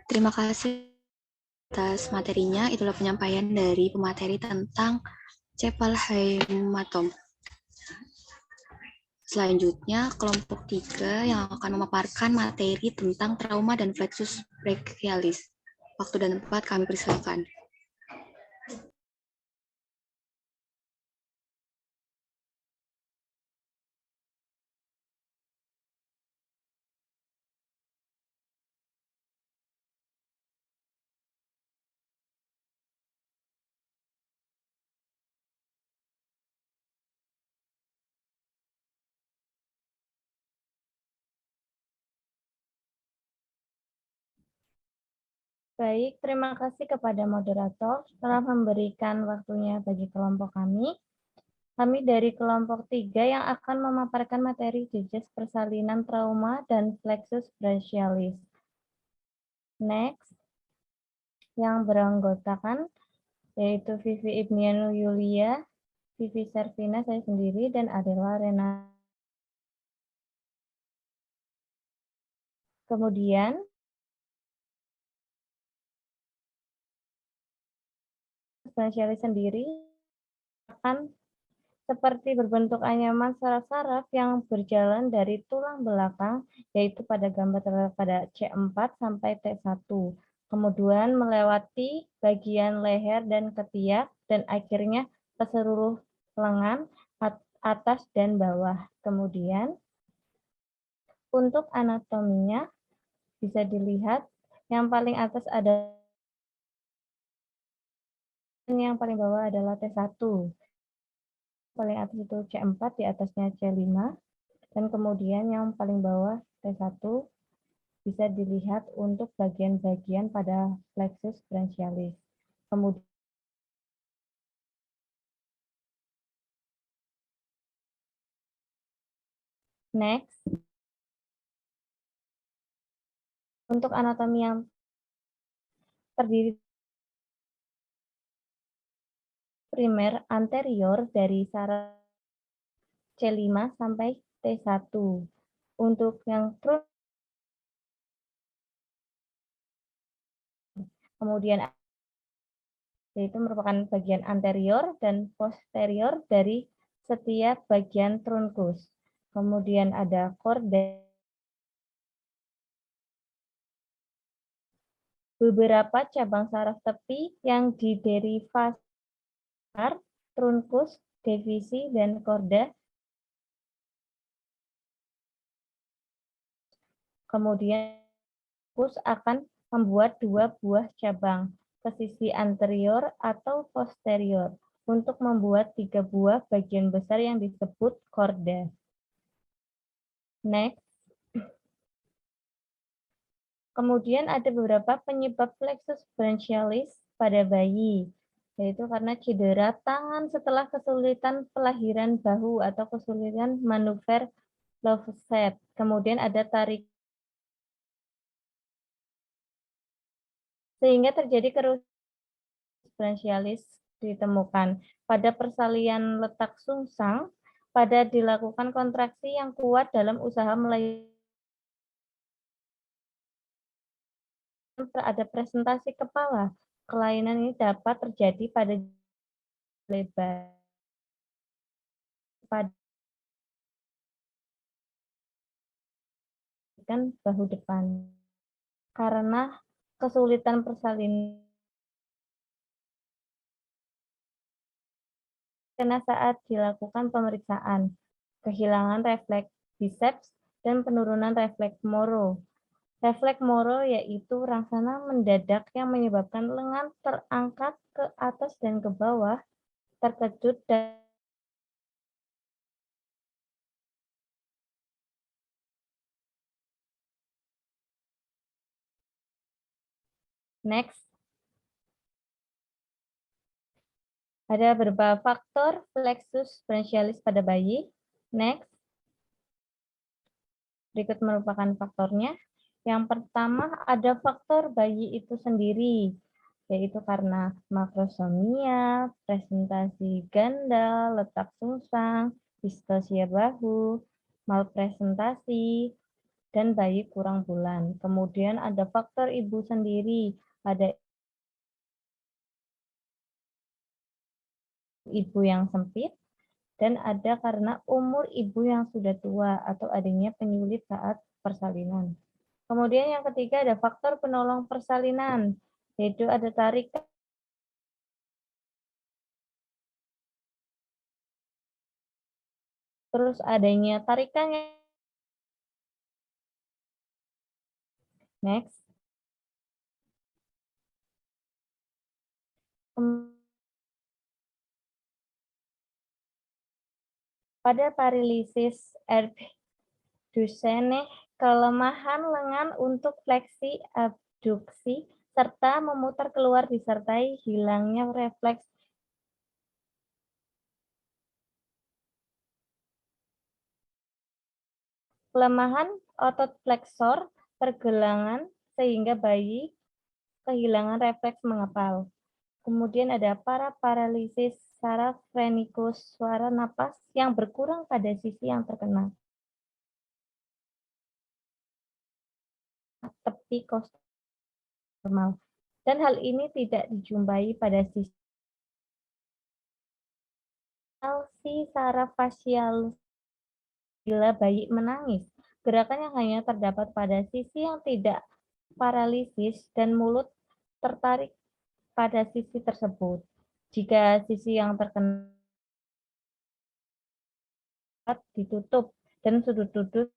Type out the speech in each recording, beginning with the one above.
Terima kasih atas materinya. Itulah penyampaian dari pemateri tentang cephalhematoma. Selanjutnya, kelompok 3 yang akan memaparkan materi tentang trauma dan flexus brachialis. Waktu dan tempat kami persilakan. Baik, terima kasih kepada moderator telah memberikan waktunya bagi kelompok kami. Kami dari kelompok 3 yang akan memaparkan materi jejas persalinan trauma dan flexus brachialis. Next, yang beranggotakan yaitu Vivi Ibnianu Yulia, Vivi Servina, saya sendiri, dan Adela Rena. Kemudian, spesialis sendiri akan seperti berbentuk anyaman saraf-saraf yang berjalan dari tulang belakang, yaitu pada gambar terdapat pada C4 sampai T1. Kemudian melewati bagian leher dan ketiak, dan akhirnya ke seluruh lengan, atas dan bawah. Kemudian, untuk anatominya bisa dilihat, yang paling atas ada yang paling bawah adalah T1. Paling atas itu C4, di atasnya C5, dan kemudian yang paling bawah T1 bisa dilihat untuk bagian-bagian pada plexus brachialis. Kemudian next, untuk anatomi yang terdiri primer anterior dari saraf C5 sampai T1. Untuk yang trunk, kemudian yaitu merupakan bagian anterior dan posterior dari setiap bagian trunkus. Kemudian ada korda. Beberapa cabang saraf tepi yang diderivasi trunkus, divisi, dan korda. Kemudian trunkus akan membuat dua buah cabang ke sisi anterior atau posterior untuk membuat 3 buah bagian besar yang disebut korda. Next. Kemudian ada beberapa penyebab plexus brachialis pada bayi, yaitu karena cedera tangan setelah kesulitan pelahiran bahu atau kesulitan manuver Lovset. Kemudian ada tarik sehingga terjadi kerusakan brachialis ditemukan pada persalinan letak sungsang pada dilakukan kontraksi yang kuat dalam usaha melahirkan. Ada presentasi kepala. Kelainan ini dapat terjadi pada lebar pada bahu depan karena kesulitan persalinan karena saat dilakukan pemeriksaan, kehilangan refleks biceps dan penurunan refleks Moro. Refleks Moro yaitu rangsana mendadak yang menyebabkan lengan terangkat ke atas dan ke bawah, terkejut dan next. Ada beberapa faktor plexus brachialis pada bayi. Next. Berikut merupakan faktornya. Yang pertama ada faktor bayi itu sendiri, yaitu karena makrosomia, presentasi ganda, letak sungsang, distosia bahu, malpresentasi, dan bayi kurang bulan. Kemudian ada faktor ibu sendiri, ada ibu yang sempit, dan ada karena umur ibu yang sudah tua atau adanya penyulit saat persalinan. Kemudian yang ketiga ada faktor penolong persalinan, yaitu ada tarikan, terus adanya tarikan yang next. Pada paralisis Duchenne, kelemahan lengan untuk fleksi abduksi serta memutar keluar disertai hilangnya refleks kelemahan otot fleksor pergelangan sehingga bayi kehilangan refleks mengepal. Kemudian ada paralisis saraf phrenikus, suara napas yang berkurang pada sisi yang terkena. Tepi kostal normal. Dan hal ini tidak dijumpai pada sisi saraf fasial bila bayi menangis. Gerakan yang hanya terdapat pada sisi yang tidak paralisis dan mulut tertarik pada sisi tersebut. Jika sisi yang terkena ditutup dan sudut-sudut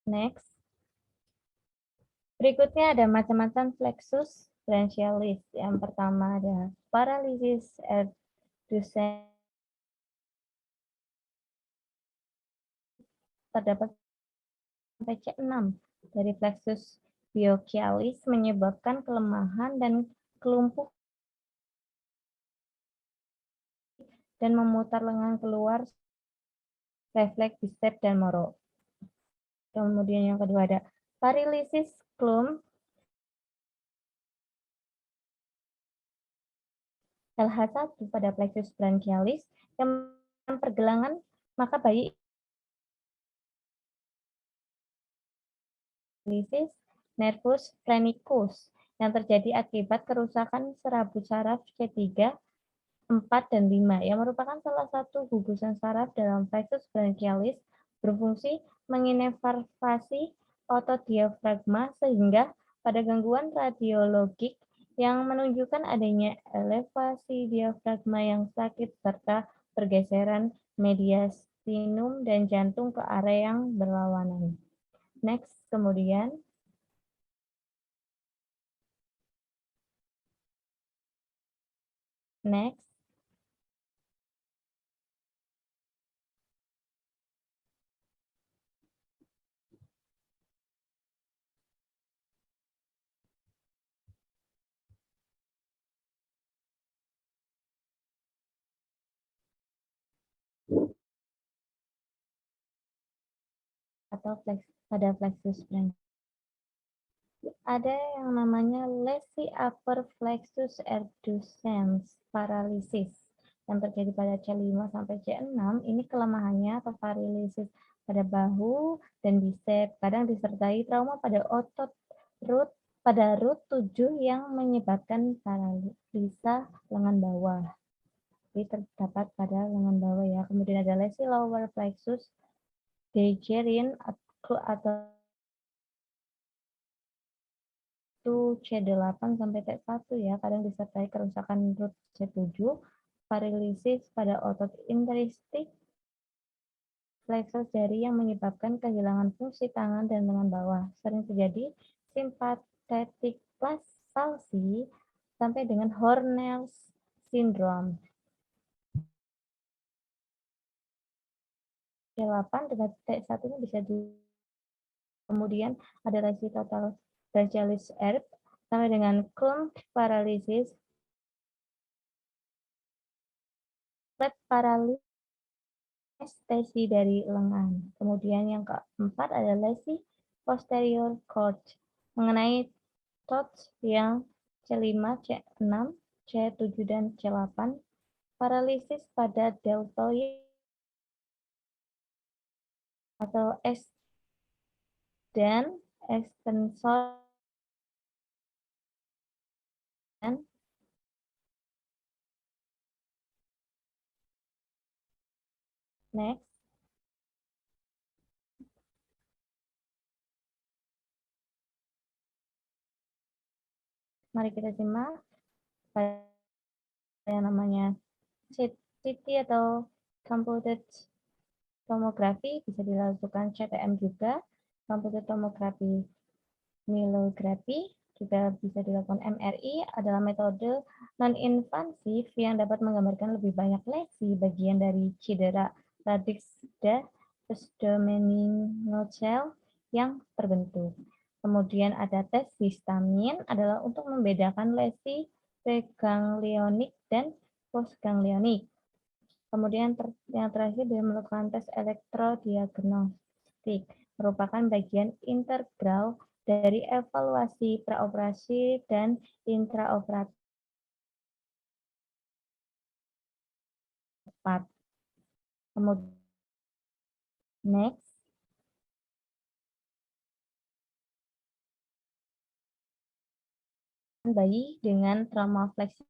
next. Berikutnya ada macam-macam flexus branchialis. Yang pertama ada paralisis Duchenne. Terdapat sampai C6 dari flexus brachialis menyebabkan kelemahan dan kelumpuh dan memutar lengan keluar refleks bicep dan moro. Kemudian yang kedua ada paralisis clump LH1 pada plexus branchialis yang pergelangan, maka bayi paralisis nervus phrenikus yang terjadi akibat kerusakan serabut saraf C3, 4, dan 5 yang merupakan salah satu gugusan saraf dalam plexus branchialis berfungsi menginervasi otot diafragma sehingga pada gangguan radiologik yang menunjukkan adanya elevasi diafragma yang sakit serta pergeseran mediastinum dan jantung ke area yang berlawanan. Next, kemudian next. Atau pada plexus branchialis. Ada yang namanya lesi upper plexus abducens paralysis yang terjadi pada C5 sampai C6. Ini kelemahannya atau paralisis pada bahu dan bicep, kadang disertai trauma pada otot root 7 yang menyebabkan paralisa lengan bawah. Ini terdapat pada lengan bawah ya. Kemudian ada lesi lower plexus degerin atau C8 sampai T1 ya, kadang disertai kerusakan root C7, paralisis pada otot intristik plexus jari yang menyebabkan kehilangan fungsi tangan dan lengan bawah. Sering terjadi sympathetic palsy sampai dengan Horner's syndrome. C8 dengan T1 ini bisa kemudian ada lesi total branchialis ERP sampai dengan clump paralysis, flat paralysis anestesi dari lengan. Kemudian yang keempat ada lesi posterior cord mengenai TOTS yang C5, C6, C7, dan C8, paralisis pada deltoid atau S dan extensor dan next. Mari kita simak pada yang namanya CT atau computed tomography, bisa dilakukan CTM juga, computed tomography myelografi juga bisa dilakukan. MRI adalah metode non-invasif yang dapat menggambarkan lebih banyak lesi bagian dari cedera radix pseudomeningocele yang terbentuk. Kemudian ada tes histamin adalah untuk membedakan lesi preganglionik dan postganglionik. Kemudian yang terakhir dia melakukan tes elektrodiagnostik, merupakan bagian integral dari evaluasi praoperasi dan intraoperatif. Kemudian next. Bayi dengan trauma fleksibel.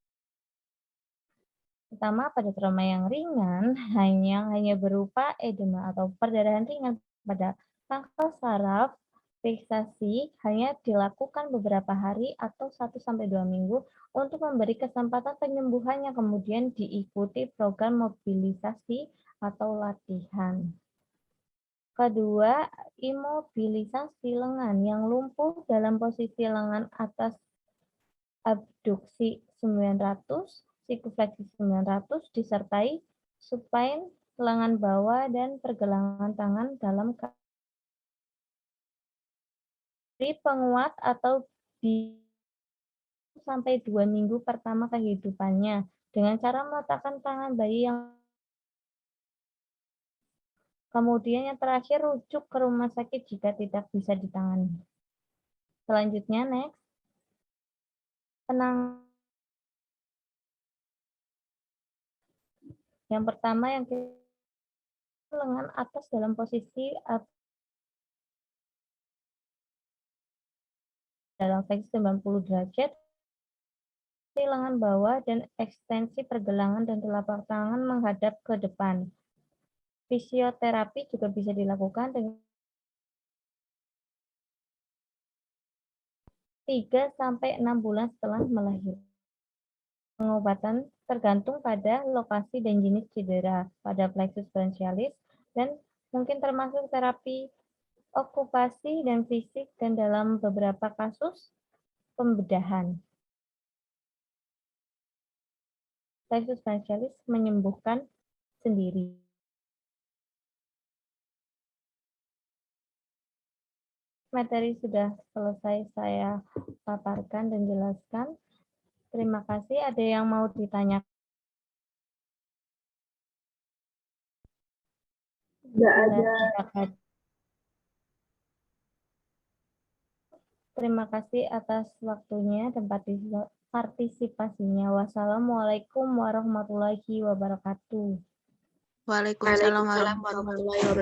Pertama, pada trauma yang ringan hanya berupa edema atau perdarahan ringan pada pangkal saraf. Fiksasi hanya dilakukan beberapa hari atau 1-2 minggu untuk memberi kesempatan penyembuhannya, kemudian diikuti program mobilisasi atau latihan. Kedua, imobilisasi lengan yang lumpuh dalam posisi lengan atas abduksi 900, sikufleksi 900, disertai supine lengan bawah dan pergelangan tangan dalam beri penguat atau di sampai 2 minggu pertama kehidupannya dengan cara meletakkan tangan bayi yang kemudian yang terakhir rujuk ke rumah sakit jika tidak bisa ditangani. Selanjutnya next. Yang pertama yang lengan atas dalam posisi dalam fleksi 90 derajat, lengan bawah dan ekstensi pergelangan dan telapak tangan menghadap ke depan. Fisioterapi juga bisa dilakukan dengan 3-6 bulan setelah melahirkan. Pengobatan tergantung pada lokasi dan jenis cedera pada plexus brachialis dan mungkin termasuk terapi okupasi dan fisik dan dalam beberapa kasus pembedahan. Plexus brachialis menyembuhkan sendiri. Materi sudah selesai saya paparkan dan jelaskan. Terima kasih. Ada yang mau ditanyakan? Tidak ada. Terima kasih atas waktunya dan partisipasinya. Wassalamualaikum warahmatullahi wabarakatuh. Waalaikumsalam warahmatullahi wabarakatuh.